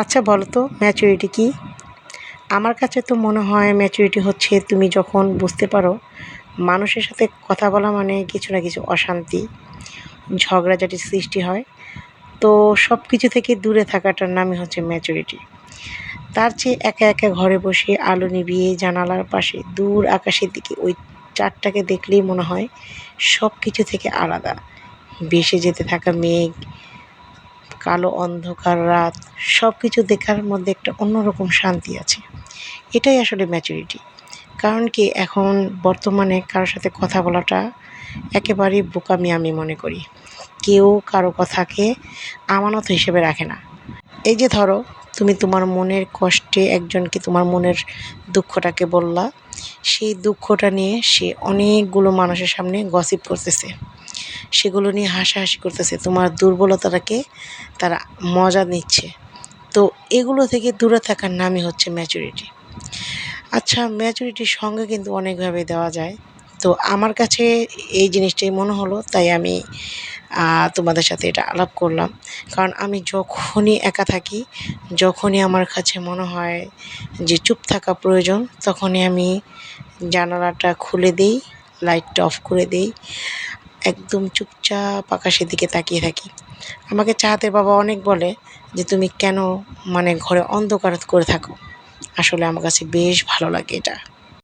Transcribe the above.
আচ্ছা বলো তো ম্যাচুরিটি কী? আমার কাছে তো মনে হয় ম্যাচুরিটি হচ্ছে তুমি যখন বুঝতে পারো মানুষের সাথে কথা বলা মানে কিছু না কিছু অশান্তি, ঝগড়াঝাটির সৃষ্টি হয়। তো সব কিছু থেকে দূরে থাকাটার নামই হচ্ছে ম্যাচুরিটি। তার চেয়ে একা একা ঘরে বসে আলো নিভিয়ে জানালার পাশে দূর আকাশের দিকে ওই চাঁদটাকে দেখলেই মনে হয় সব কিছু থেকে আলাদা। ভেসে যেতে থাকা মেঘ, কালো অন্ধকার রাত, সব কিছু দেখার মধ্যে একটা অন্যরকম শান্তি আছে। এটাই আসলে ম্যাচুরিটি। কারণ কি এখন বর্তমানে কারোর সাথে কথা বলাটা একেবারেই বোকামি আমি মনে করি। কেউ কারো কথাকে আমানত হিসেবে রাখে না। এই যে ধরো তুমি তোমার মনের কষ্টে একজনকে তোমার মনের দুঃখটাকে বললা, সেই দুঃখটা নিয়ে সে অনেকগুলো মানুষের সামনে গসিপ করতেছে, সেগুলো নিয়ে হাসাহাসি করতেছে, তোমার দুর্বলতাটাকে তারা মজা নিচ্ছে। তো এগুলো থেকে দূরে থাকার নামই হচ্ছে ম্যাচুরিটি। আচ্ছা, ম্যাচুরিটির সঙ্গে কিন্তু অনেকভাবে দেওয়া যায়। তো আমার কাছে এই জিনিসটাই মনে হলো, তাই আমি তোমাদের সাথে এটা আলাপ করলাম। কারণ আমি যখনই একা থাকি, যখনই আমার কাছে মনে হয় যে চুপ থাকা প্রয়োজন, তখনই আমি জানালাটা খুলে দেই, লাইটটা অফ করে দেই, একদম চুপচাপ আকাশের দিকে তাকিয়ে থাকি। আমাকে চাহাতের বাবা অনেক বলে যে তুমি কেন ঘরে অন্ধকার করে থাকো। আসলে আমার কাছে বেশ ভালো লাগে এটা।